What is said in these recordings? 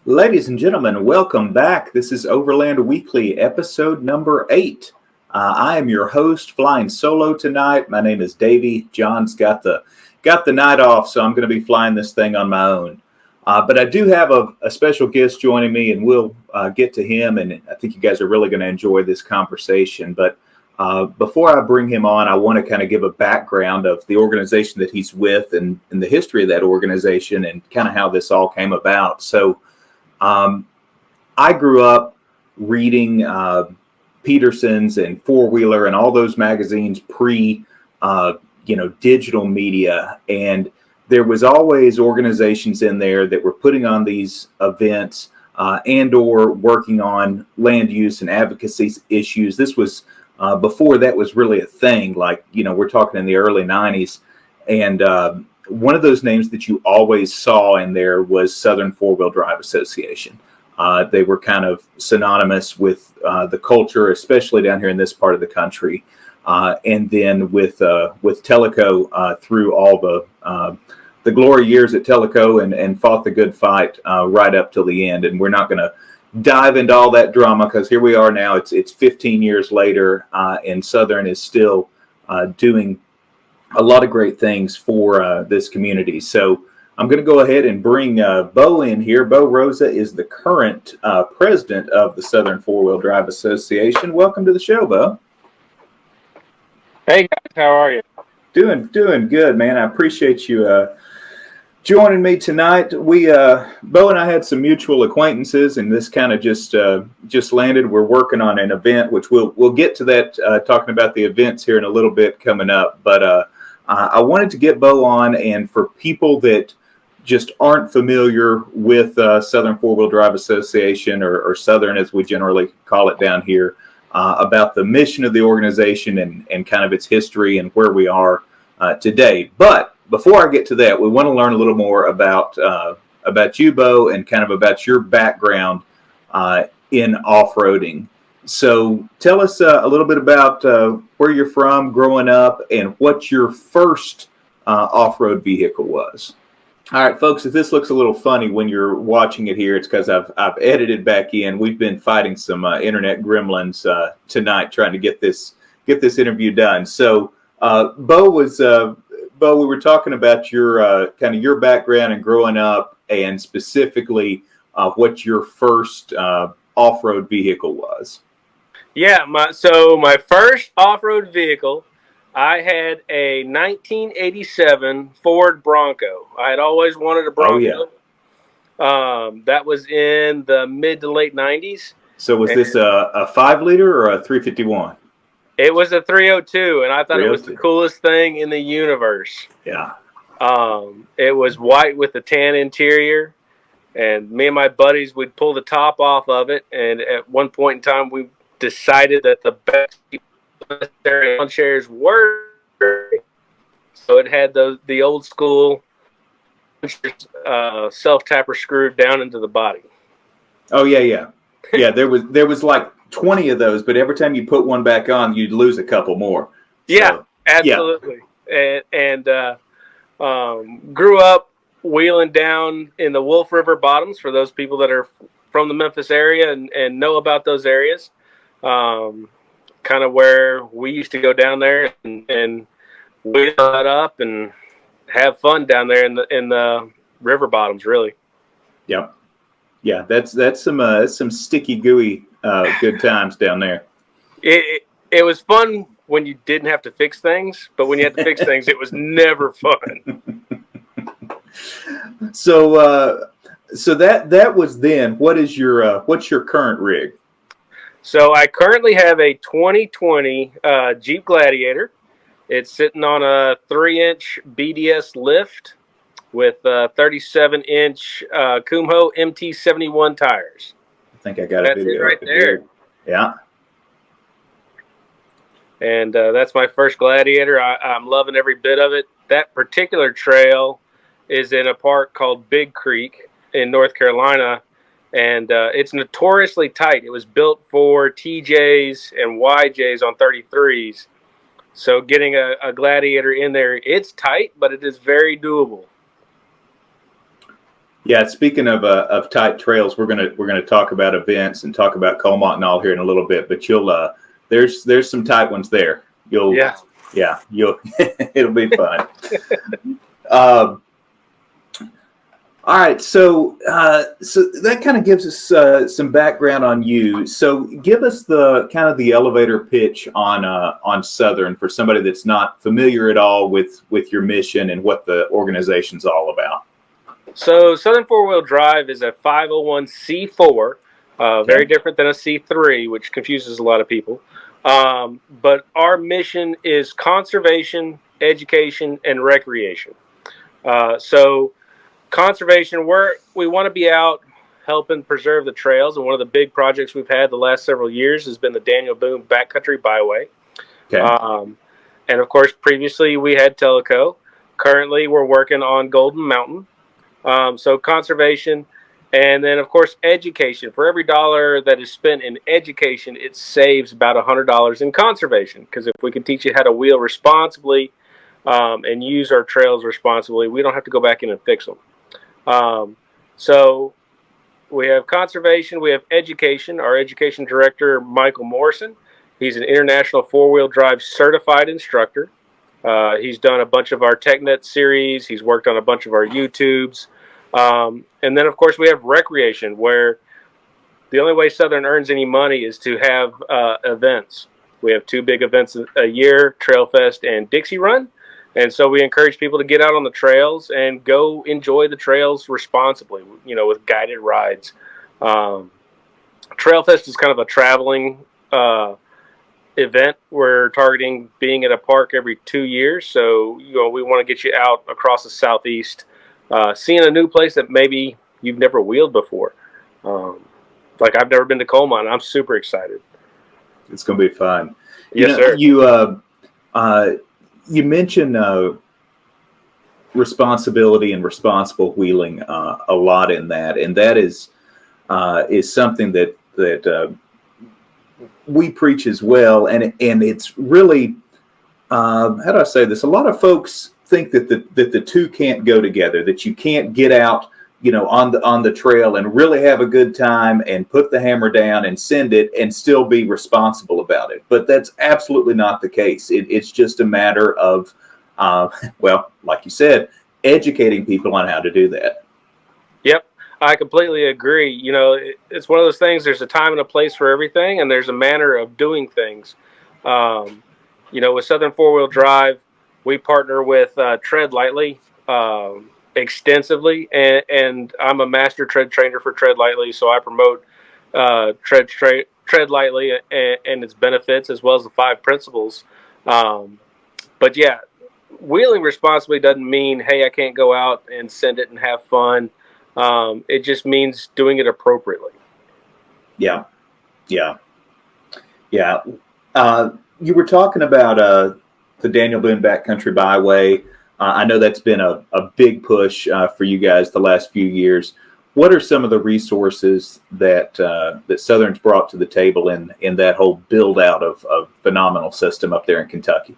Ladies and gentlemen, welcome back. This is Overland Weekly, episode number 8. I am your host, flying solo tonight. My name is Davey. John's got the night off, so I'm going to be flying this thing on my own. But I do have a special guest joining me, and we'll get to him. And I think you guys are really going to enjoy this conversation. But before I bring him on, I want to kind of give a background of the organization that he's with and the history of that organization and kind of how this all came about. So I grew up reading Peterson's and Four Wheeler and all those magazines pre, digital media. And there was always organizations in there that were putting on these events and or working on land use and advocacy issues. This was before that was really a thing. Like, we're talking in the early 90s. And one of those names that you always saw in there was Southern Four-Wheel Drive Association. They were kind of synonymous with the culture, especially down here in this part of the country. And then with Teleco through all the glory years at Teleco and fought the good fight right up till the end. And we're not going to dive into all that drama because here we are now. It's 15 years later, and Southern is still doing a lot of great things for this community. So I'm going to go ahead and bring Bo in here. Bo Rosa is the current president of the Southern Four-Wheel Drive Association. Welcome to the show, Bo. Hey guys, how are you? Doing good, man. I appreciate you joining me tonight. We Bo and I had some mutual acquaintances, and this kind of just landed. We're working on an event, which we'll get to that, talking about the events here in a little bit coming up. But I wanted to get Bo on, and for people that just aren't familiar with Southern Four-Wheel Drive Association, or Southern as we generally call it down here, about the mission of the organization and kind of its history and where we are today. But before I get to that, we want to learn a little more about you, Bo, and kind of about your background in off-roading. So tell us a little bit about where you're from growing up and what your first off-road vehicle was. All right, folks, if this looks a little funny when you're watching it here, it's because I've edited back in. We've been fighting some internet gremlins tonight trying to get this interview done. So Bo, we were talking about your kind of your background and growing up, and specifically what your first off-road vehicle was. Yeah, my first off-road vehicle, I had a 1987 Ford Bronco. I had always wanted a Bronco. Oh, yeah. That was in the mid to late 90s. So was this a 5-liter or a 351? It was a 302, and I thought it was the coolest thing in the universe. Yeah. It was white with a tan interior, and me and my buddies would pull the top off of it, and at one point in time we decided that the best lawn chairs were, so it had the old school self-tapper screwed down into the body. Oh yeah. There was like 20 of those, but every time you put one back on, you'd lose a couple more. So, yeah, absolutely. Yeah. And grew up wheeling down in the Wolf River bottoms, for those people that are from the Memphis area and know about those areas. Kind of where we used to go down there and wheel it up and have fun down there in the river bottoms, really. Yep. Yeah, that's some sticky, gooey good times down there. It was fun when you didn't have to fix things, but when you had to fix things, it was never fun. So that was then. What's your current rig? So I currently have a 2020 Jeep Gladiator. It's sitting on a 3-inch BDS lift with 37-inch Kumho MT71 tires. I think I got a video. That's it right there. Yeah. And that's my first Gladiator. I'm loving every bit of it. That particular trail is in a park called Big Creek in North Carolina. And it's notoriously tight. It was built for TJs and YJs on 33s. So getting a Gladiator in there, it's tight, but it is very doable. Yeah, speaking of tight trails, we're gonna talk about events and talk about Colemont and all here in a little bit. But you'll there's some tight ones there. You'll Yeah. yeah you'll it'll be fun. Um, all right, so so that kind of gives us some background on you. So give us the kind of the elevator pitch on Southern for somebody that's not familiar at all with your mission and what the organization's all about. So Southern Four Wheel Drive is a 501c4, very Okay. different than a C3, which confuses a lot of people. But our mission is conservation, education, and recreation. So conservation, we want to be out helping preserve the trails, and one of the big projects we've had the last several years has been the Daniel Boone Backcountry Byway. Okay. And of course, previously we had Teleco. Currently, we're working on Golden Mountain. So conservation, and then of course education. For every dollar that is spent in education, it saves about $100 in conservation. Because if we can teach you how to wheel responsibly and use our trails responsibly, we don't have to go back in and fix them. So we have conservation, we have education. Our education director, Michael Morrison, he's an international four-wheel drive certified instructor. He's done a bunch of our TechNet series. He's worked on a bunch of our YouTubes. And then, of course, we have recreation, where the only way Southern earns any money is to have events. We have two big events a year, Trail Fest and Dixie Run. And so we encourage people to get out on the trails and go enjoy the trails responsibly, with guided rides. Trail Fest is kind of a traveling event. We're targeting being at a park every 2 years. So, we want to get you out across the Southeast, seeing a new place that maybe you've never wheeled before. Like I've never been to Colemont. I'm super excited. It's going to be fun. Yes, sir. You mentioned responsibility and responsible wheeling a lot in that, and that is something that we preach as well. And it's really how do I say this? A lot of folks think that the two can't go together. That you can't get out, on the trail and really have a good time and put the hammer down and send it and still be responsible about it. But that's absolutely not the case. It's just a matter of, well, like you said, educating people on how to do that. Yep, I completely agree. It's one of those things. There's a time and a place for everything, and there's a manner of doing things. With Southern Four Wheel Drive, we partner with Tread Lightly extensively, and I'm a master tread trainer for Tread Lightly, so I promote Tread Lightly and its benefits, as well as the 5 principles. But yeah, wheeling responsibly doesn't mean, hey, I can't go out and send it and have fun. It just means doing it appropriately. Yeah. You were talking about the Daniel Boone Backcountry Byway. I know that's been a big push for you guys the last few years. What are some of the resources that Southern's brought to the table in that whole build out of a phenomenal system up there in Kentucky?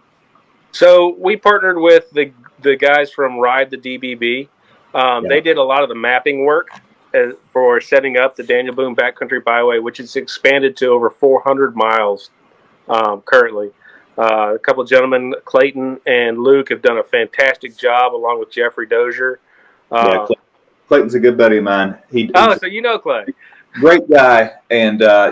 So we partnered with the guys from Ride the DBB. They did a lot of the mapping work for setting up the Daniel Boone Backcountry Byway, which is expanded to over 400 miles currently. A couple of gentlemen, Clayton and Luke, have done a fantastic job, along with Jeffrey Dozier. Clayton's a good buddy of mine. So you know Clay. Great guy. And I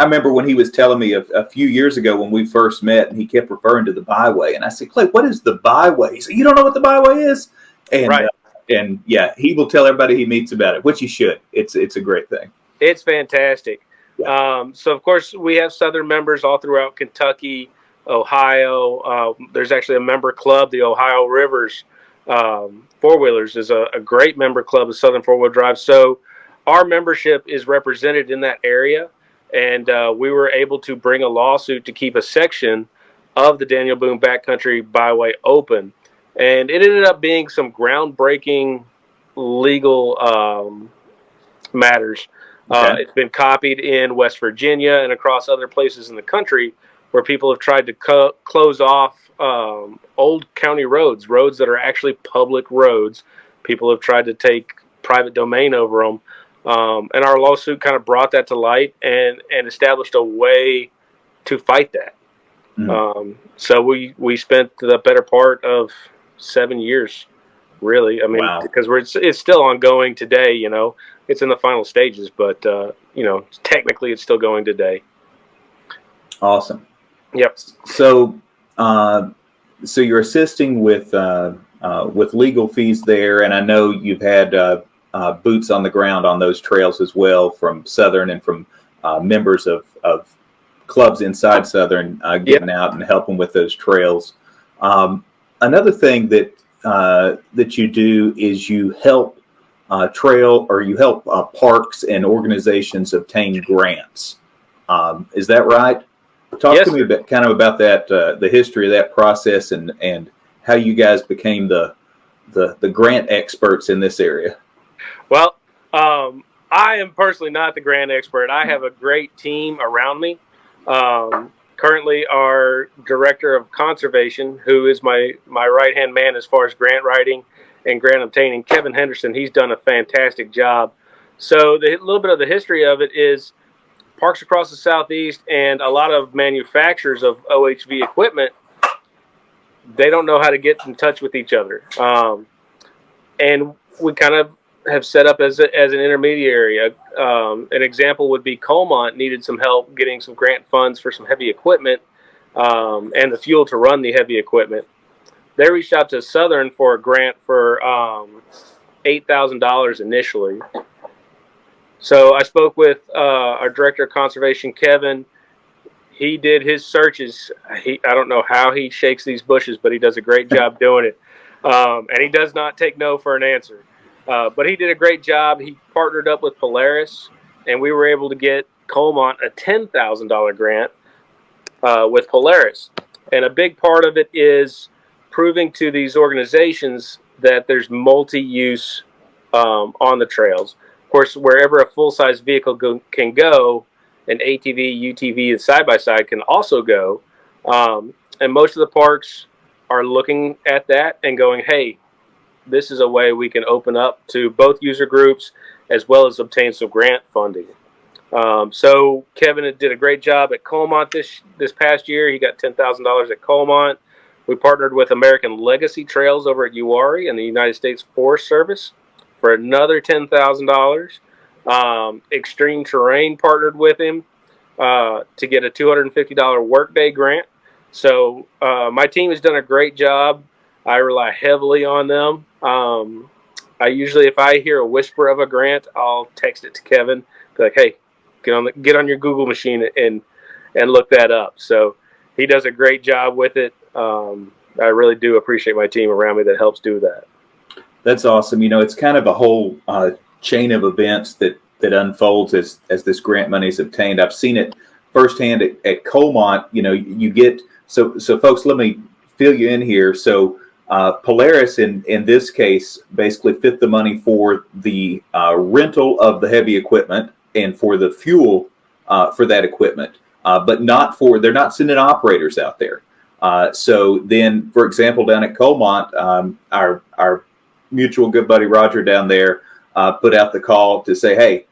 remember when he was telling me a few years ago when we first met, and he kept referring to the Byway. And I said, Clay, what is the Byway? He said, you don't know what the Byway is? And, right. He will tell everybody he meets about it, which he should. It's a great thing. It's fantastic. Yeah. So, of course, we have Southern members all throughout Kentucky, Ohio. There's actually a member club, the Ohio Rivers Four-Wheelers is a great member club of Southern Four-Wheel Drive. So our membership is represented in that area, and we were able to bring a lawsuit to keep a section of the Daniel Boone Backcountry Byway open. And it ended up being some groundbreaking legal matters. Okay. It's been copied in West Virginia and across other places in the country where people have tried to close off old county roads that are actually public roads. People have tried to take private domain over them. And our lawsuit kind of brought that to light and established a way to fight that. So we spent the better part of 7 years, really. I mean, Wow. because it's still ongoing today. You know, it's in the final stages, but you know, technically it's still going today. Awesome. Yep. So, so you're assisting with legal fees there, and I know you've had boots on the ground on those trails as well from Southern and from members of clubs inside Southern getting out and helping with those trails. Another thing that you do is you help parks and organizations obtain grants. Is that right? Talk to me about that, the history of that process and how you guys became the grant experts in this area. Well, I am personally not the grant expert. I have a great team around me. Currently, our director of conservation, who is my right-hand man as far as grant writing and grant obtaining, Kevin Henderson, he's done a fantastic job. So the little bit of the history of it is parks across the Southeast and a lot of manufacturers of OHV equipment, they don't know how to get in touch with each other. And we kind of have set up as an intermediary. An example would be Colemont needed some help getting some grant funds for some heavy equipment and the fuel to run the heavy equipment. They reached out to Southern for a grant for $8,000 initially. So I spoke with our director of conservation, Kevin. He did his searches. I don't know how he shakes these bushes, but he does a great job doing it. And he does not take no for an answer. But he did a great job. He partnered up with Polaris, and we were able to get Colemont a $10,000 grant with Polaris. And a big part of it is proving to these organizations that there's multi-use on the trails. Of course, wherever a full-size vehicle can go, an ATV, UTV, and side-by-side can also go. And most of the parks are looking at that and going, hey, this is a way we can open up to both user groups as well as obtain some grant funding. So Kevin did a great job at Colemont this past year. He got $10,000 at Colemont. We partnered with American Legacy Trails over at Yari and the United States Forest Service for another $10,000. Extreme Terrain partnered with him to get a $250 workday grant. So my team has done a great job. I rely heavily on them. I usually, if I hear a whisper of a grant, I'll text it to Kevin. Be like, hey, get on your Google machine and look that up. So he does a great job with it. I really do appreciate my team around me that helps do that. That's awesome. You know, it's kind of a whole chain of events that unfolds as this grant money is obtained. I've seen it firsthand at Colemont. You know, you get so folks. Let me fill you in here. So Polaris in this case basically fit the money for the rental of the heavy equipment and for the fuel for that equipment, but they're not sending operators out there. So then, for example, down at Colemont, our mutual good buddy Roger down there put out the call to say, hey,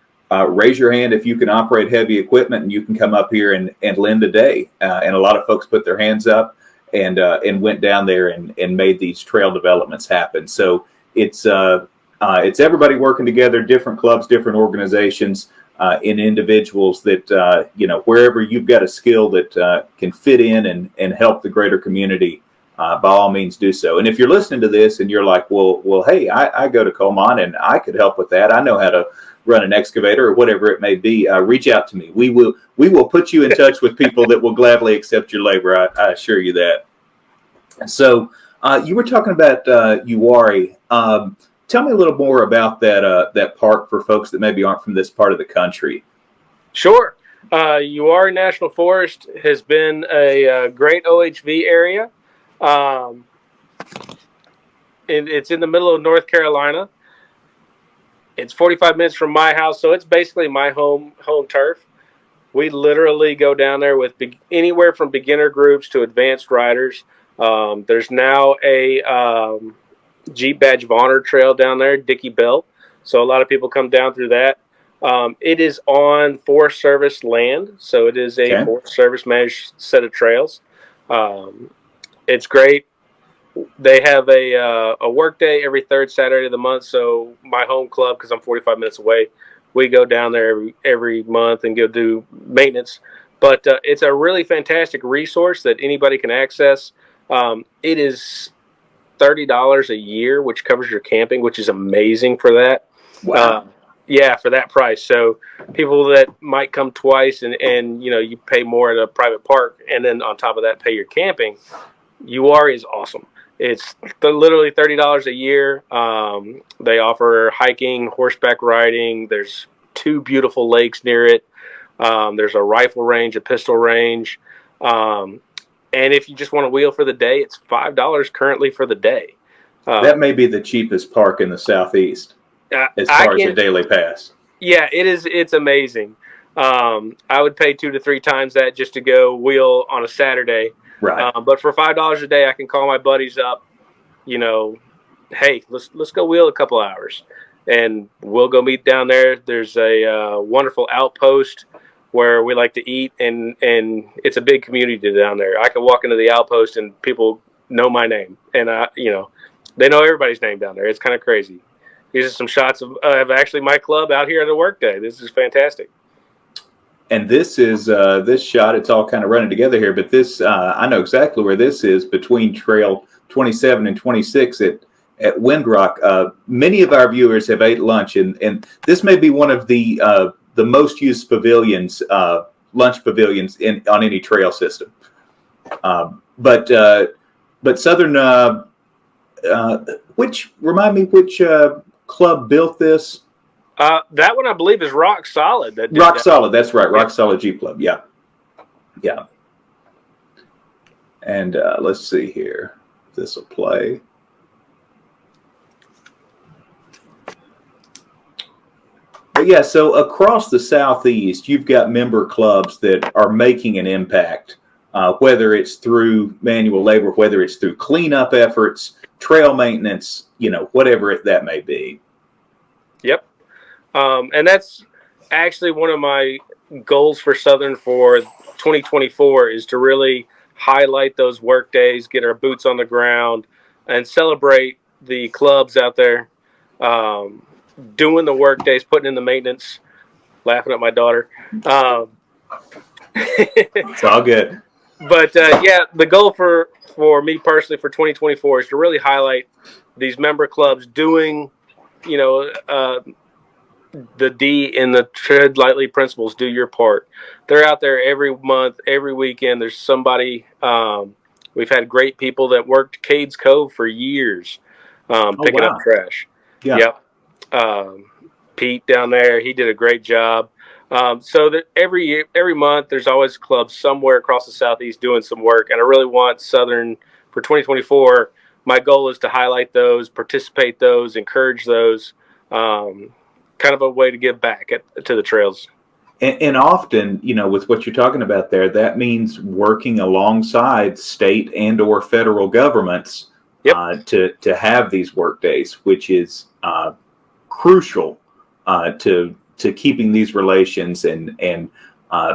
raise your hand if you can operate heavy equipment and you can come up here and lend a day. And a lot of folks put their hands up and went down there and made these trail developments happen. So it's everybody working together, different clubs, different organizations, and individuals that, you know, wherever you've got a skill that can fit in and help the greater community, by all means do so. And if you're listening to this and you're like, well, hey, I go to Colemont and I could help with that. I know how to run an excavator or whatever it may be. Reach out to me. We will put you in touch with people that will gladly accept your labor. I assure you that. So you were talking about Yari. Tell me a little more about that park for folks that maybe aren't from this part of the country. Sure. Yari National Forest has been a great OHV area. It's in the middle of North Carolina. It's 45 minutes from my house, so it's basically my home turf. We literally go down there with anywhere from beginner groups to advanced riders. There's now a Jeep Badge of Honor trail down there, Dickie Bell. So a lot of people come down through that. It is on Forest Service land, so it is a Okay. Forest Service managed set of trails. It's great. They have a work day every third Saturday of the month. So my home club, because I'm 45 minutes away, we go down there every month and go do maintenance. But it's a really fantastic resource that anybody can access. It is $30 a year, which covers your camping, which is amazing for that. Wow. Yeah, for that price. So people that might come twice and you pay more at a private park, and then on top of that pay your camping. Yari is awesome. It's literally $30 a year. They offer hiking, horseback riding. There's 2 beautiful lakes near it. There's a rifle range, a pistol range. And if you just want to wheel for the day, it's $5 currently for the day. That may be the cheapest park in the Southeast as far as a daily pass. Yeah, it is. It's amazing. I would pay 2 to 3 times that just to go wheel on a Saturday. Right. But for $5 a day, I can call my buddies up. Hey, let's go wheel a couple hours, and we'll go meet down there. There's a wonderful outpost where we like to eat, and it's a big community down there. I can walk into the outpost and people know my name, and they know everybody's name down there. It's kind of crazy. These are some shots of actually my club out here at a work day. This is fantastic. And this is this shot. It's all kind of running together here, but this I know exactly where this is, between Trail 27 and 26 at Windrock. Many of our viewers have ate lunch, and this may be one of the most used pavilions, lunch pavilions on any trail system. But Southern, remind me which club built this? That one I believe is Rock Solid. Rock Solid, that's right. Rock Solid Jeep Club, yeah. And let's see here. This will play. But yeah, so across the Southeast, you've got member clubs that are making an impact, whether it's through manual labor, whether it's through cleanup efforts, trail maintenance, whatever that may be. Yep. And that's actually one of my goals for Southern for 2024 is to really highlight those work days, get our boots on the ground, and celebrate the clubs out there doing the work days, putting in the maintenance, laughing at my daughter. It's all good. But, the goal for me personally for 2024 is to really highlight these member clubs doing, the D in the tread lightly principles, do your part. They're out there every month, every weekend. There's somebody. We've had great people that worked Cades Cove for years, picking up trash. Yeah. Yep. Pete down there, he did a great job. So that every month, there's always clubs somewhere across the Southeast doing some work. And I really want Southern for 2024. My goal is to highlight those, participate those, encourage those. Kind of a way to give back to the trails. And often, with what you're talking about there, that means working alongside state and or federal governments to have these work days, which is crucial to keeping these relations and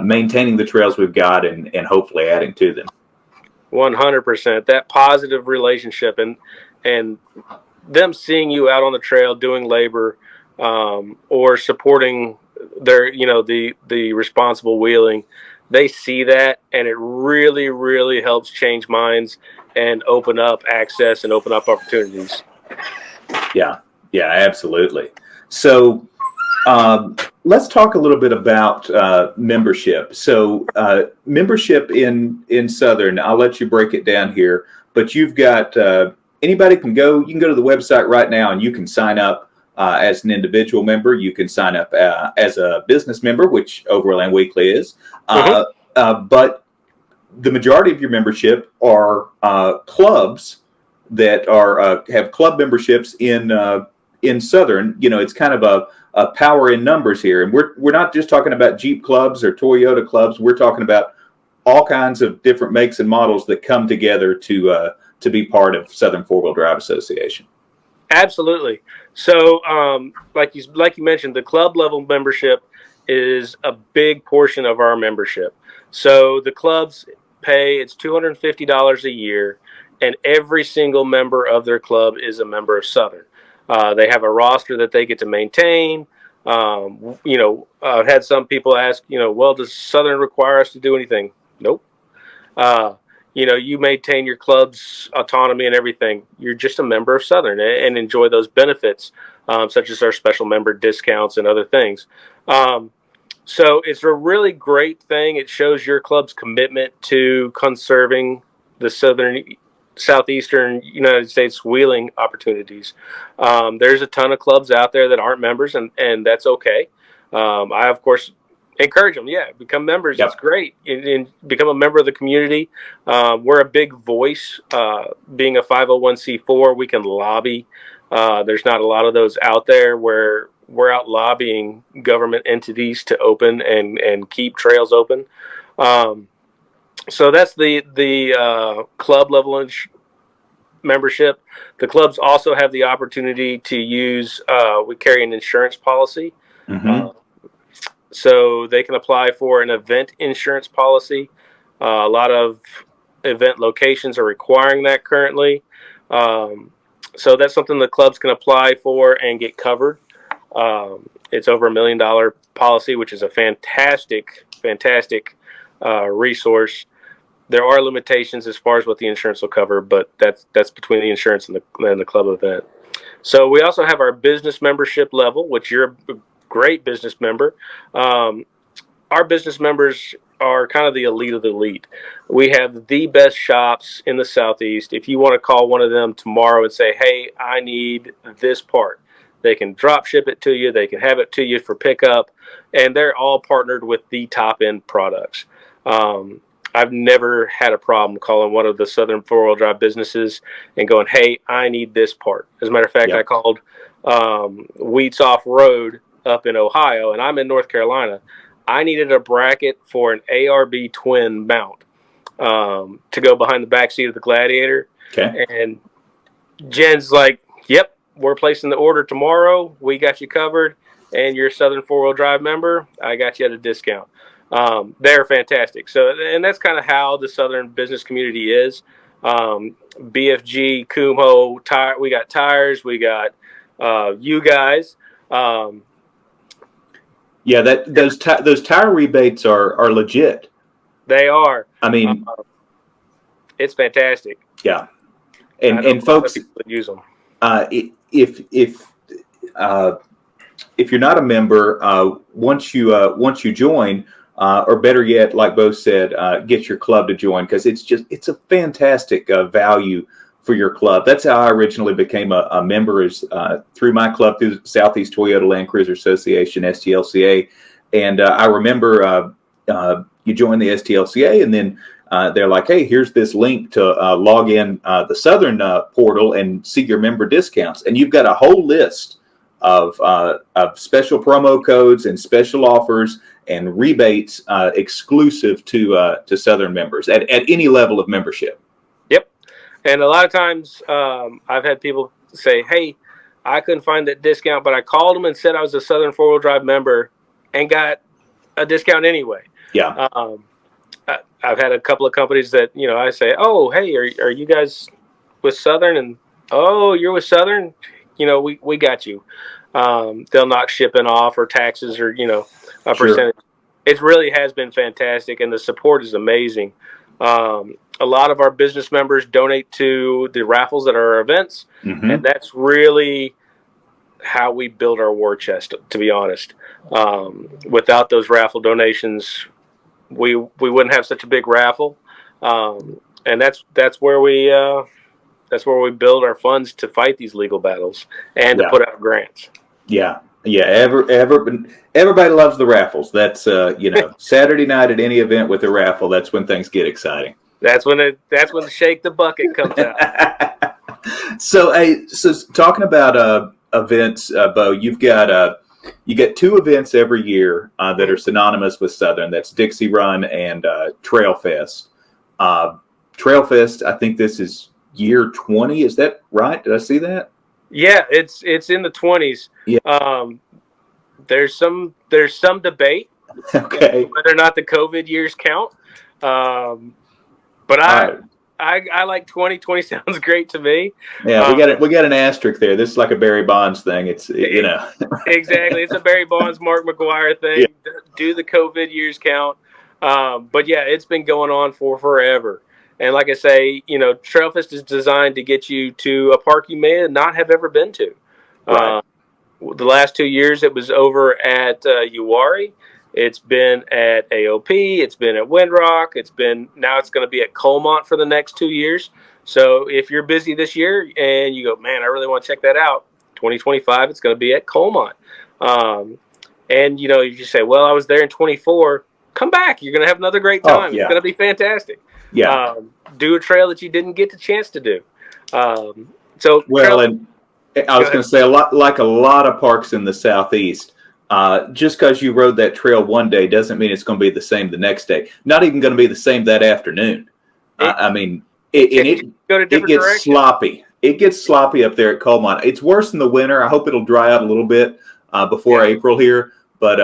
maintaining the trails we've got and hopefully adding to them. 100%. That positive relationship and them seeing you out on the trail doing labor, or supporting their, the responsible wheeling, they see that, and it really, really helps change minds and open up access and open up opportunities. Yeah, absolutely. So let's talk a little bit about membership. So membership in Southern, I'll let you break it down here, but you've got anybody you can go to the website right now and you can sign up as an individual member. You can sign up as a business member, which Overland Weekly is. But the majority of your membership are clubs that are have club memberships in Southern. It's kind of a power in numbers here, and we're not just talking about Jeep clubs or Toyota clubs. We're talking about all kinds of different makes and models that come together to be part of Southern Four-Wheel Drive Association. Absolutely. So, like you mentioned, the club level membership is a big portion of our membership. So the clubs pay it's $250 a year, and every single member of their club is a member of Southern. They have a roster that they get to maintain. I've had some people ask, well, does Southern require us to do anything? Nope. Uh, you maintain your club's autonomy and everything. You're just a member of Southern and enjoy those benefits, such as our special member discounts and other things. So it's a really great thing. It shows your club's commitment to conserving the southeastern United States wheeling opportunities. There's a ton of clubs out there that aren't members, and that's okay. I, of course, encourage them. Yeah, become members. Yep. It's great. And become a member of the community. We're a big voice. Being a 501c4, we can lobby. There's not a lot of those out there where we're out lobbying government entities to open and keep trails open. So that's the club level membership. The clubs also have the opportunity to use, we carry an insurance policy. Mm-hmm. So they can apply for an event insurance policy. A lot of event locations are requiring that currently. So that's something the clubs can apply for and get covered. It's over $1 million policy, which is a fantastic resource. There are limitations as far as what the insurance will cover, but that's between the insurance and the club event. So we also have our business membership level, which you're a great business member. Our business members are kind of the elite of the elite. We have the best shops in the Southeast. If you want to call one of them tomorrow and say, hey, I need this part, they can drop ship it to you. They can have it to you for pickup, and they're all partnered with the top end products. I've never had a problem calling one of the Southern four-wheel drive businesses and going, hey, I need this part. As a matter of fact, yep. I called Wheats Off Road up in Ohio, and I'm in North Carolina. I needed a bracket for an ARB twin mount to go behind the back seat of the Gladiator. Okay. And Jen's like, yep, we're placing the order tomorrow. We got you covered. And you're a Southern four-wheel drive member, I got you at a discount. They're fantastic. So, and that's kind of how the Southern business community is. BFG, Kumho, tire. We got tires. We got you guys. Yeah, those tire rebates are legit. They are. I mean, it's fantastic. Yeah, and folks use them. If you're not a member, once you join, or better yet, like Bo said, get your club to join, because it's a fantastic value for your club. That's how I originally became a member, is through my club, through the Southeast Toyota Land Cruiser Association, STLCA. And I remember you join the STLCA, and then they're like, hey, here's this link to log in the Southern portal and see your member discounts. And you've got a whole list of special promo codes and special offers and rebates exclusive to Southern members at any level of membership. Yep. And a lot of times I've had people say, hey, I couldn't find that discount, but I called them and said I was a Southern four-wheel drive member and got a discount anyway. Yeah. I've had a couple of companies that, I say, oh, hey, are you guys with Southern? And, oh, you're with Southern? We got you. They'll knock shipping off or taxes or, a percentage. It really has been fantastic, and the support is amazing. A lot of our business members donate to the raffles at our events, mm-hmm. and that's really how we build our war chest, to be honest. Without those raffle donations, we wouldn't have such a big raffle, and that's where we build our funds to fight these legal battles and to put out grants. Yeah. Everybody loves the raffles. That's Saturday night at any event with a raffle. That's when things get exciting. That's when the shake the bucket comes out. So talking about events, Bo, you get two events every year that are synonymous with Southern. That's Dixie Run and Trail Fest. Trail Fest, I think this is year 20. Is that right? Did I see that? Yeah, it's in the 20s. Yeah. Um, there's some debate Okay. whether or not the COVID years count. Um, but All I, right. I like 2020 sounds great to me. Yeah, we Um, got it. We got an asterisk there. This is like a Barry Bonds thing. It's you e- know. exactly, it's a Barry Bonds, Mark McGuire Yeah. thing. Do the COVID years count? But yeah, it's been going on for forever. And like I say, Trailfest is designed to get you to a park you may not have ever been to. Right. Uh, the last 2 years, it was over at Yari. It's been at AOP. It's been at Windrock. Now it's going to be at Colemont for the next 2 years. So if you're busy this year and you go, man, I really want to check that out, 2025, it's going to be at Colemont. Um, and if you say, well, I was there in 24, come back. You're going to have another great Oh time. It's yeah. going to be fantastic. Yeah. Do a trail that you didn't get the chance to do. So Well, trail. and I Go was ahead. going to say a lot of parks in the southeast. Just because you rode that trail one day doesn't mean it's going to be the same the next day. Not even going to be the same that afternoon. It, I mean, it and changes. Go to it different gets directions. sloppy. It gets sloppy up there at Colemont. It's worse in the winter. I hope it'll dry out a little bit before Yeah. April here. But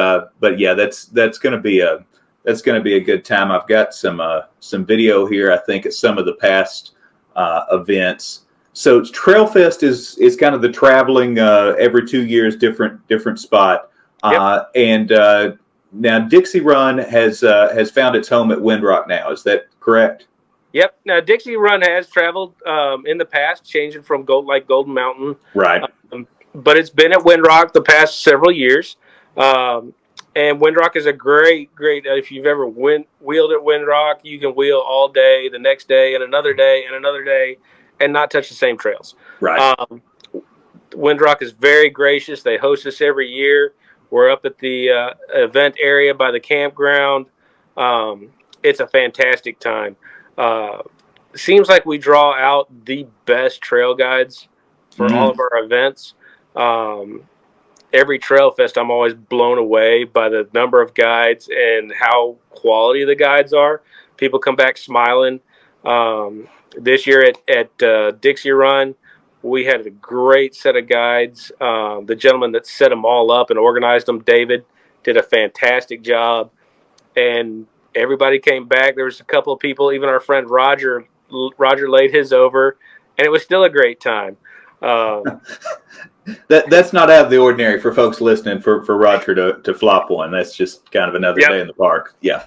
yeah, that's going to be a good time. I've got some video here. I think at some of the past events. So Trailfest is kind of the traveling every 2 years different spot. Yep. And now Dixie Run has found its home at Windrock now. Is that correct? Yep. Now Dixie Run has traveled in the past, changing from Golden Mountain, Right. but it's been at Windrock the past several years. Um, and Windrock is a great. If you've ever wheeled at Windrock, you can wheel all day, the next day, and another day, and another day, and not touch the same trails. Right. Windrock is very gracious. They host us every year. We're up at the event area by the campground. It's a fantastic time. Uh, Seems like we draw out the best trail guides for all of our events. Um, every trail fest, I'm always blown away by the number of guides and how quality the guides are. People come back smiling. This year at Dixie Run, we had a great set of guides. The gentleman that set them all up and organized them, David, did a fantastic job. And everybody came back. There was a couple of people, even our friend Roger laid his over, and it was still a great time. That's not out of the ordinary for folks listening for Roger to flop one. That's just kind of another day in the park. Yeah.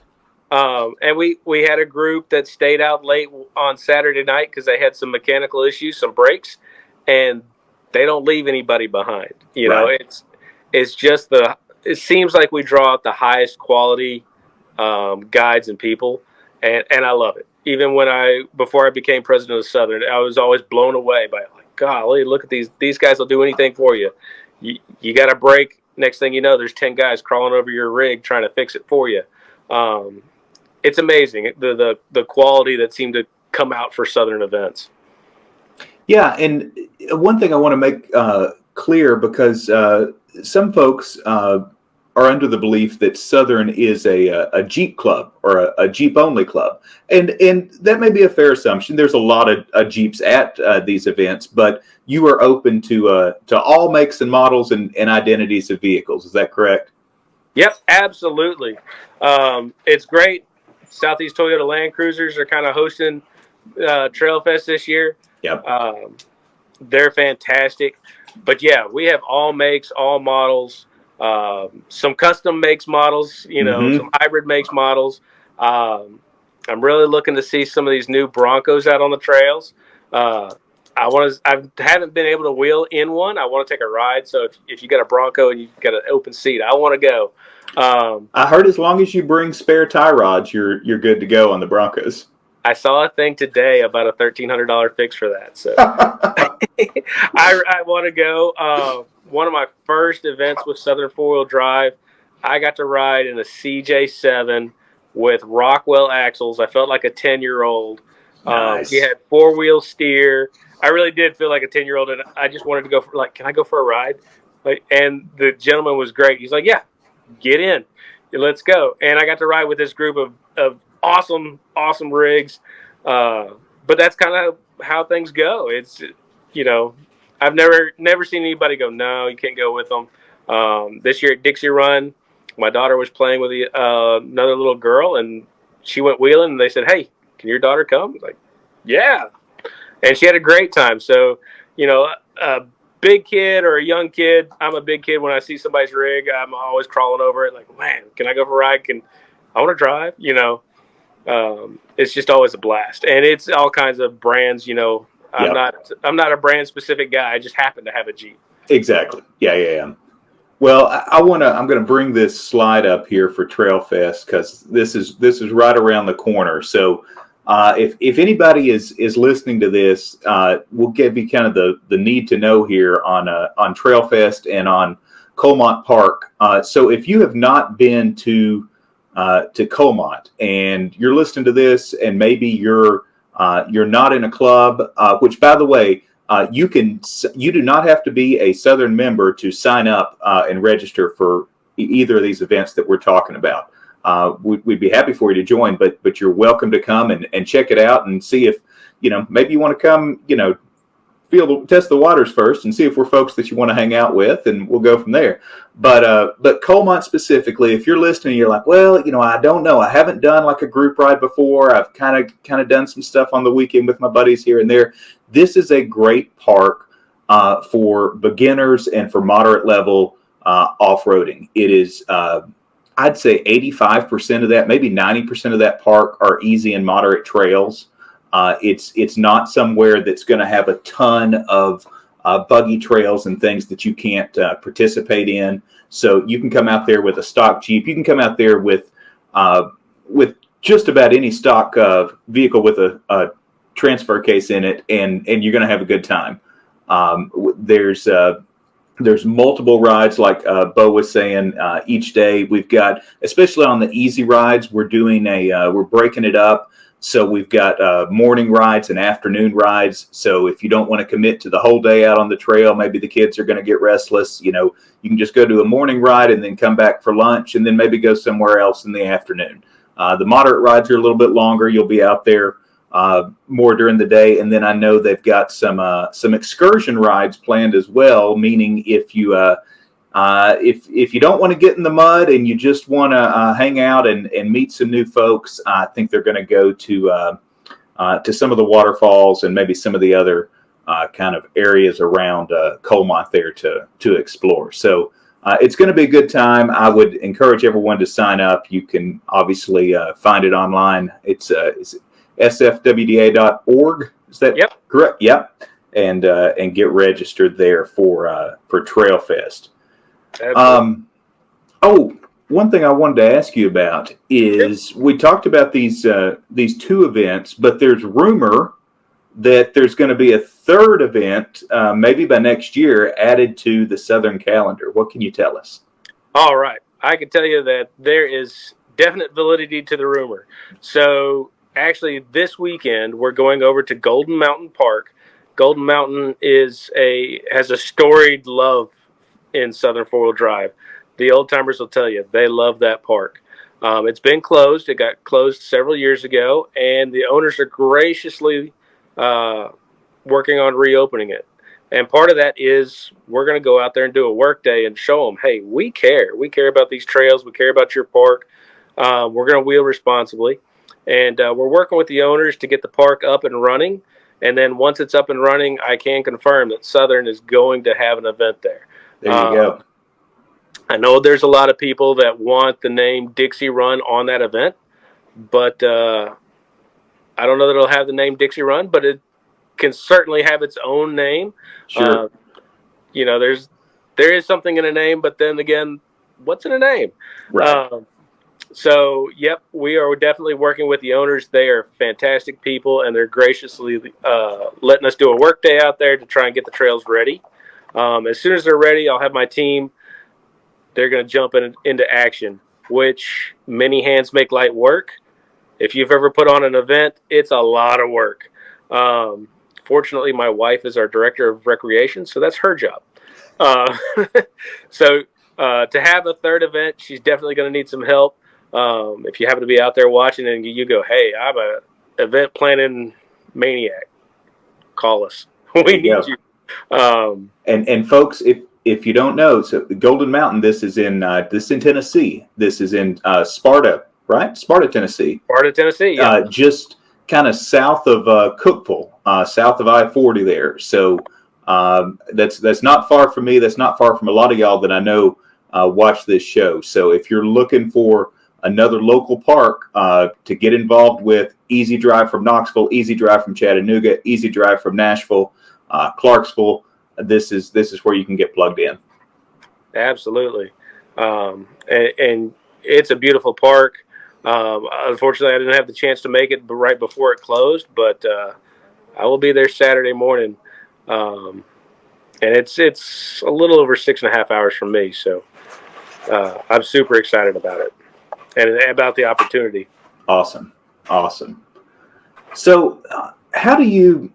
And we had a group that stayed out late on Saturday night because they had some mechanical issues, some breaks, and they don't leave anybody behind. Right. It's just it seems like we draw out the highest quality guides and people, and I love it. Even before I became president of Southern, I was always blown away by it. Like, golly, look at these guys will do anything for you. You got a break. Next thing you know, there's 10 guys crawling over your rig trying to fix it for you. It's amazing the quality that seemed to come out for Southern events. Yeah, and one thing I want to make clear, because some folks are under the belief that Southern is a Jeep club or a Jeep only club, and that may be a fair assumption. There's a lot of Jeeps at these events, but you are open to all makes and models and identities of vehicles. Is that correct? Yep, absolutely. It's great. Southeast Toyota Land Cruisers are kind of hosting Trail Fest this year. Yep. They're fantastic. But yeah, we have all makes, all models, some custom makes models, some hybrid makes models. I'm really looking to see some of these new Broncos out on the trails. I haven't been able to wheel in one. I want to take a ride. So if you got a Bronco and you've got an open seat, I want to go. I heard as long as you bring spare tie rods, you're good to go on the Broncos. I saw a thing today about a $1,300 fix for that. So I want to go. One of my first events with Southern Four Wheel Drive, I got to ride in a CJ7 with Rockwell axles. I felt like a 10-year-old. Nice. We had 4-wheel steer. I really did feel like a 10-year-old, and I just wanted to go for can I go for a ride? And the gentleman was great. He's like, yeah, get in, let's go. And I got to ride with this group of awesome rigs. But that's kind of how things go. It's I've never seen anybody go, no, you can't go with them. This year at Dixie Run, my daughter was playing with another little girl, and she went wheeling, and they said, hey, can your daughter come? I was like, yeah. And she had a great time. So, a big kid or a young kid, I'm a big kid. When I see somebody's rig, I'm always crawling over it like, man, can I go for a ride? I want to drive, it's just always a blast. And it's all kinds of brands, I'm not a brand specific guy. I just happen to have a Jeep. Exactly. Yeah. Well, I'm going to bring this slide up here for Trail Fest because this is right around the corner. So if anybody is listening to this, we'll give you kind of the need to know here on Trail Fest and on Colemont Park. So if you have not been to Colemont and you're listening to this, and maybe you're not in a club, which, by the way, you do not have to be a Southern member to sign up and register for either of these events that we're talking about. We'd be happy for you to join, but you're welcome to come and check it out and see if, maybe you want to come, test the waters first and see if we're folks that you want to hang out with, and we'll go from there. But Colemont specifically, if you're listening, you're like, well, I don't know. I haven't done like a group ride before. I've kind of done some stuff on the weekend with my buddies here and there. This is a great park for beginners and for moderate level off-roading. It is, I'd say 85% of that, maybe 90% of that park are easy and moderate trails. It's not somewhere that's going to have a ton of buggy trails and things that you can't participate in. So you can come out there with a stock Jeep. You can come out there with just about any stock vehicle with a transfer case in it, and you're going to have a good time. There's multiple rides, like Bo was saying. Each day we've got, especially on the easy rides, we're breaking it up. So we've got morning rides and afternoon rides. So if you don't want to commit to the whole day out on the trail, maybe the kids are going to get restless. You can just go to a morning ride and then come back for lunch, and then maybe go somewhere else in the afternoon. The moderate rides are a little bit longer. You'll be out there more during the day. And then I know they've got some excursion rides planned as well, meaning if you don't want to get in the mud and you just want to hang out and meet some new folks, I think they're going to go to some of the waterfalls and maybe some of the other kind of areas around Colemont there to explore. So it's going to be a good time. I would encourage everyone to sign up. You can obviously find it online. It's SFWDA.org. Is that correct? Yep. And get registered there for Trail Fest. One thing I wanted to ask you about is we talked about these two events, but there's rumor that there's going to be a third event, maybe by next year, added to the Southern calendar. What can you tell us? All right. I can tell you that there is definite validity to the rumor. So actually this weekend, we're going over to Golden Mountain Park. Golden Mountain has a storied love in Southern four-wheel drive. The old timers will tell you they love that park. It's been closed. It got closed several years ago, and the owners are graciously working on reopening it. And part of that is we're going to go out there and do a work day and show them, hey, we care. We care about these trails. We care about your park. We're going to wheel responsibly. And we're working with the owners to get the park up and running. And then once it's up and running, I can confirm that Southern is going to have an event there. There you go. I know there's a lot of people that want the name Dixie Run on that event, but I don't know that it'll have the name Dixie Run, but it can certainly have its own name. Sure. There is something in a name, but then again, what's in a name? Right. So, yep, we are definitely working with the owners. They are fantastic people, and they're graciously letting us do a work day out there to try and get the trails ready. As soon as they're ready, I'll have my team. They're going to jump into action, which many hands make light work. If you've ever put on an event, it's a lot of work. Fortunately, my wife is our director of recreation, so that's her job. So to have a third event, she's definitely going to need some help. If you happen to be out there watching and you go, hey, I'm an event planning maniac, call us. We need you. And folks, if you don't know, so the Golden Mountain, this is in Tennessee. This is in Sparta, right? Sparta, Tennessee. Sparta, Tennessee. Yeah. Just kind of south of Cookeville, south of I-40 there. So that's not far from me. That's not far from a lot of y'all that I know watch this show. So if you're looking for another local park to get involved with, easy drive from Knoxville, easy drive from Chattanooga, easy drive from Nashville, Clarksville, this is where you can get plugged in. Absolutely. And it's a beautiful park. Unfortunately, I didn't have the chance to make it right before it closed, but I will be there Saturday morning. And it's a little over 6.5 hours from me, so I'm super excited about it and about the opportunity. Awesome. So how do you've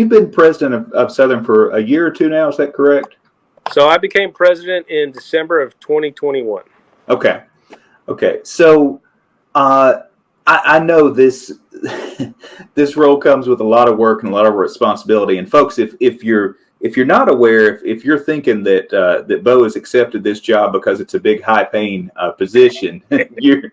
been president of Southern for a year or two now, is that correct? So I became president in December of 2021. Okay. So I know this this role comes with a lot of work and a lot of responsibility. And folks, if you're not aware, if you're thinking that Bo has accepted this job because it's a big, high-paying position, you'd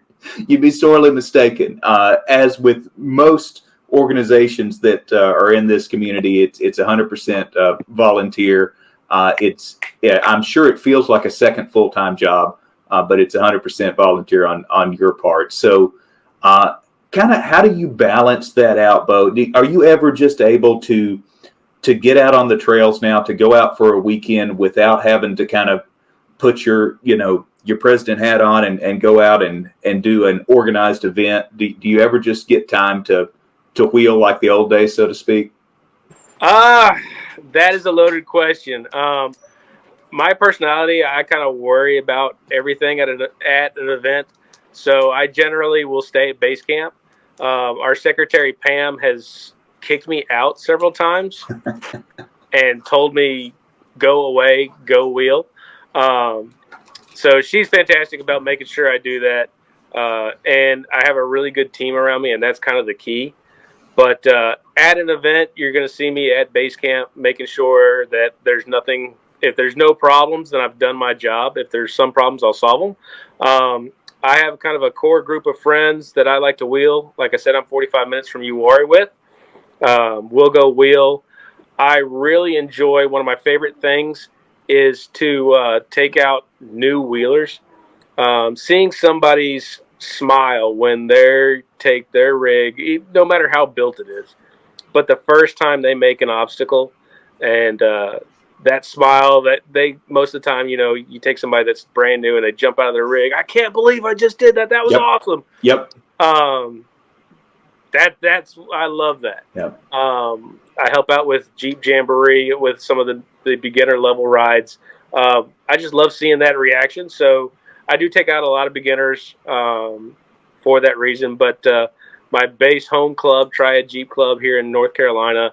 be sorely mistaken. As with most organizations that are in this community, it's 100% volunteer. I'm sure it feels like a second full-time job, but it's 100% volunteer on your part. So, kind of, how do you balance that out, Bo? Are you ever just able to get out on the trails now, to go out for a weekend without having to kind of put your president hat on and go out and do an organized event? Do you ever just get time to wheel like the old days, so to speak? That is a loaded question. My personality, I kind of worry about everything at an event, so I generally will stay at base camp. Our secretary Pam has kicked me out several times and told me, "Go away, go wheel." So she's fantastic about making sure I do that, and I have a really good team around me, and that's kind of the key. But at an event, you're going to see me at base camp, making sure that there's nothing. If there's no problems, then I've done my job. If there's some problems, I'll solve them. I have kind of a core group of friends that I like to wheel. Like I said, I'm 45 minutes from Yari with. We'll go wheel. I really enjoy, one of my favorite things is to take out new wheelers. Seeing somebody's smile when they take their rig, no matter how built it is, but the first time they make an obstacle, and that smile that they, most of the time, you take somebody that's brand new and they jump out of their rig. I can't believe I just did that. That was awesome. Yep. That's I love that. Yep. I help out with Jeep Jamboree with some of the beginner level rides. I just love seeing that reaction. So I do take out a lot of beginners for that reason. But my base home club, Triad Jeep Club here in North Carolina,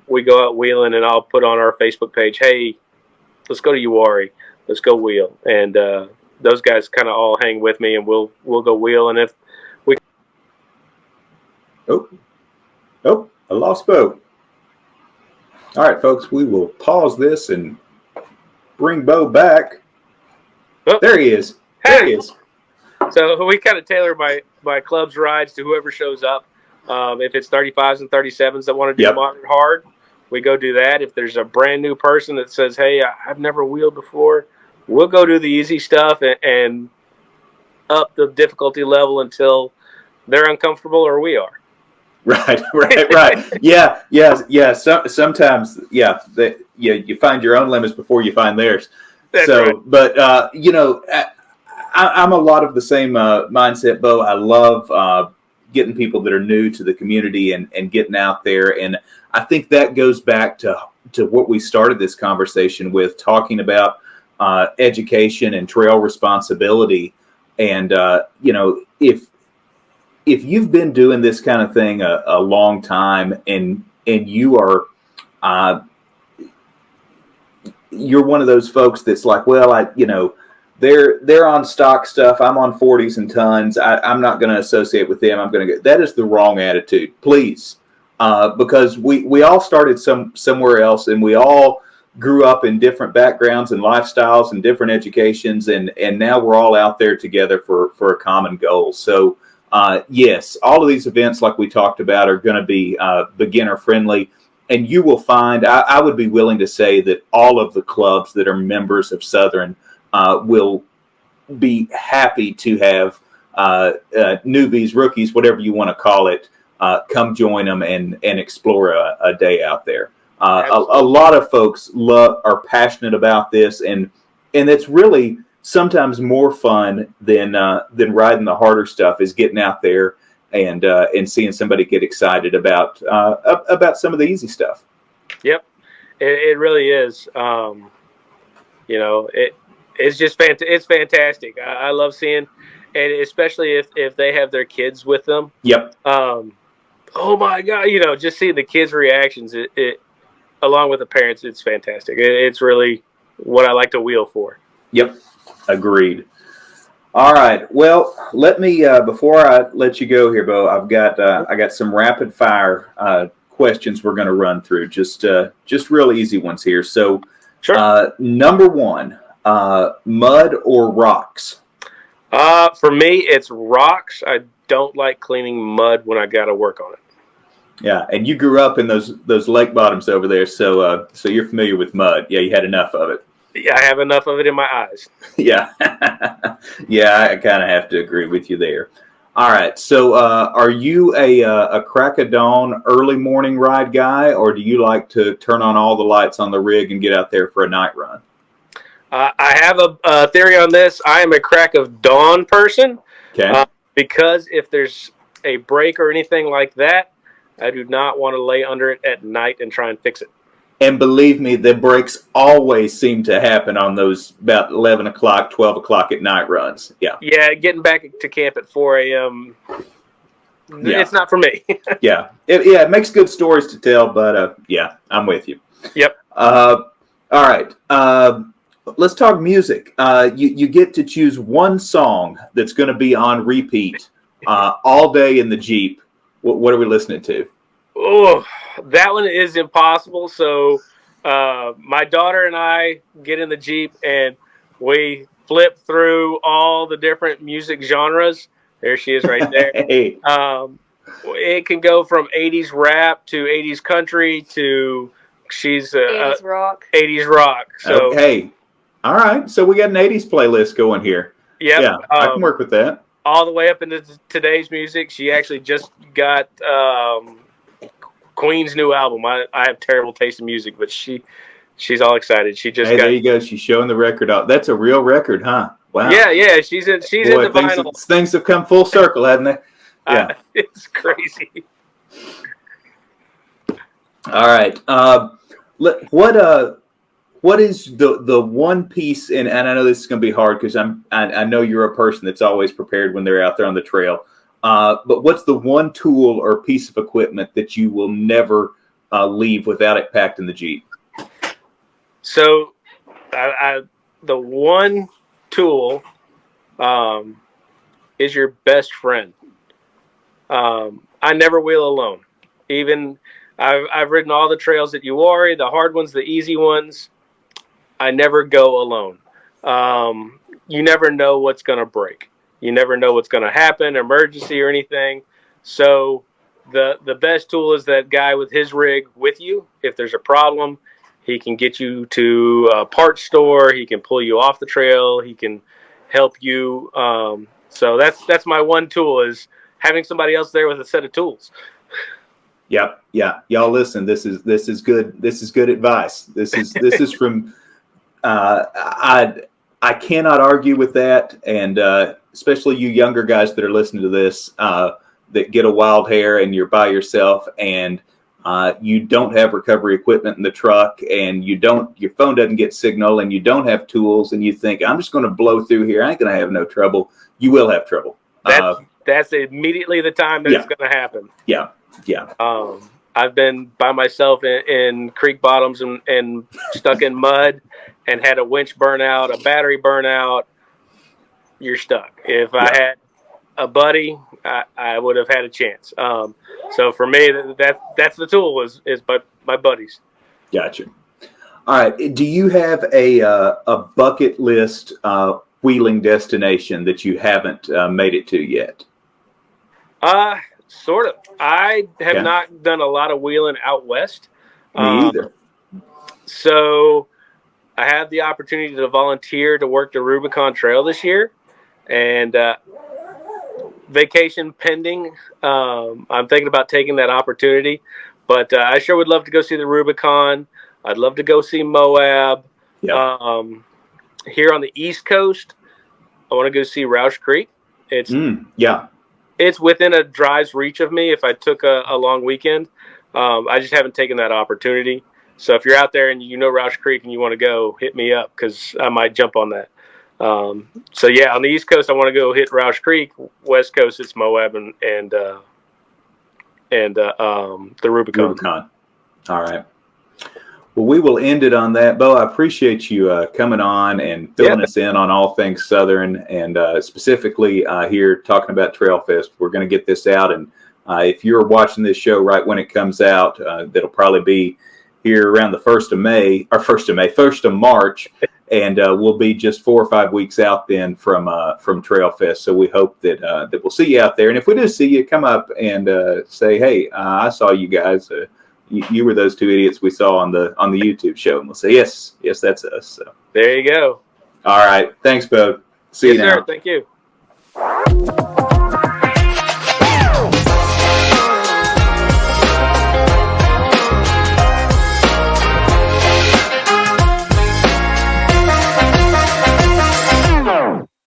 we go out wheeling, and I'll put on our Facebook page, "Hey, let's go to Yari. Let's go wheel." And those guys kind of all hang with me, and we'll go wheel. And if we I lost Bo. All right, folks, we will pause this and bring Bo back. There he is. So we kind of tailor my club's rides to whoever shows up. If it's 35s and 37s that want to do moderate hard, we go do that. If there's a brand new person that says, "Hey, I've never wheeled before," we'll go do the easy stuff and up the difficulty level until they're uncomfortable or we are. Right. Yeah. Sometimes, you find your own limits before you find theirs. That's right. But I'm a lot of the same mindset, Bo. I love getting people that are new to the community and getting out there. And I think that goes back to what we started this conversation with, talking about education and trail responsibility. And, if you've been doing this kind of thing a long time, and you are, you're one of those folks that's like, well, they're on stock stuff. I'm on 40s and tons. I'm not going to associate with them. I'm going to get, that is the wrong attitude. Please, because we all started somewhere else, and we all grew up in different backgrounds and lifestyles and different educations, and now we're all out there together for a common goal. So yes, all of these events, like we talked about, are going to be beginner friendly, and you will find, I would be willing to say that all of the clubs that are members of Southern will be happy to have newbies, rookies, whatever you want to call it, come join them and explore a day out there. A lot of folks are passionate about this, and it's really sometimes more fun than riding the harder stuff, is getting out there and seeing somebody get excited about some of the easy stuff. Yep, it really is. It's just it's fantastic. I love seeing, and especially if they have their kids with them. Yep. Oh my God! Just seeing the kids' reactions, it along with the parents, it's fantastic. It's really what I like to wheel for. Yep, agreed. All right. Well, let me before I let you go here, Bo, I got some rapid fire questions we're going to run through. Just real easy ones here. So, sure. Number one, mud or rocks? For me, it's rocks. I don't like cleaning mud when I got to work on it. Yeah, and you grew up in those lake bottoms over there, so you're familiar with mud. Yeah, you had enough of it. Yeah, I have enough of it in my eyes. Yeah, yeah, I kind of have to agree with you there. All right, so are you a crack of dawn, early morning ride guy, or do you like to turn on all the lights on the rig and get out there for a night run? I have a theory on this. I am a crack of dawn person. Okay. Because if there's a break or anything like that, I do not want to lay under it at night and try and fix it. And believe me, the breaks always seem to happen on those about 11 o'clock, 12 o'clock at night runs. Yeah. Yeah, getting back to camp at 4 a.m., it's not for me. Yeah. It makes good stories to tell, but yeah, I'm with you. Yep. All right. Let's talk music. You get to choose one song that's going to be on repeat all day in the Jeep. What are we listening to? Oh, that one is impossible. So my daughter and I get in the Jeep and we flip through all the different music genres. There she is right there. Hey. It can go from 80s rap to 80s country to 80s rock. 80s rock. So, okay. All right. So we got an 80s playlist going here. Yep. Yeah, I can work with that. All the way up into today's music. She actually just got Queen's new album. I have terrible taste in music, but she's all excited. She just got. There you go. She's showing the record off. That's a real record, huh? Wow. Yeah. She's in the vinyl. Things have come full circle, haven't they? Yeah. It's crazy. All right. What is the one piece, and I know this is going to be hard because I know you're a person that's always prepared when they're out there on the trail. But what's the one tool or piece of equipment that you will never leave without it packed in the Jeep? So, the one tool is your best friend. I never wheel alone. Even I've ridden all the trails at Yari, the hard ones, the easy ones. I never go alone. You never know what's going to break. You never know what's going to happen, emergency or anything. So the best tool is that guy with his rig with you. If there's a problem, he can get you to a parts store. He can pull you off the trail. He can help you. So that's my one tool, is having somebody else there with a set of tools. Yep. Yeah. Y'all listen, this is good. This is good advice. This is from, I cannot argue with that. And, especially you younger guys that are listening to this, that get a wild hair and you're by yourself and, you don't have recovery equipment in the truck and your phone doesn't get signal and you don't have tools and you think, I'm just going to blow through here. I ain't going to have no trouble. You will have trouble. That's immediately the time that it's going to happen. Yeah. Yeah. I've been by myself in creek bottoms and stuck in mud and had a winch burn out, a battery burn out. You're stuck. If I had a buddy, I would have had a chance. So for me, that's the tool is my buddies. Gotcha. All right. Do you have a bucket list wheeling destination that you haven't made it to yet? Sort of. I have not done a lot of wheeling out west. Me either. So I had the opportunity to volunteer to work the Rubicon Trail this year, and vacation pending. I'm thinking about taking that opportunity, but I sure would love to go see the Rubicon. I'd love to go see Moab. Yep. Here on the East Coast, I want to go see Roush Creek. It's within a drive's reach of me if I took a long weekend. I just haven't taken that opportunity. So if you're out there and you know Roush Creek and you want to go, hit me up because I might jump on that. So yeah, on the East Coast, I want to go hit Roush Creek. West Coast, it's Moab and the Rubicon. All right. Well, we will end it on that. Bo, I appreciate you coming on and filling us in on all things Southern, and specifically here talking about Trail Fest. We're going to get this out, and if you're watching this show right when it comes out, that'll probably be here around the 1st of March, and we'll be just 4 or 5 weeks out then from Trail Fest. So we hope that we'll see you out there, and if we do see you, come up and say, hey, I saw you guys. You were those two idiots we saw on the YouTube show, and we'll say yes, that's us. So there you go. All right, thanks, Bo. See you now. Sir. Thank you.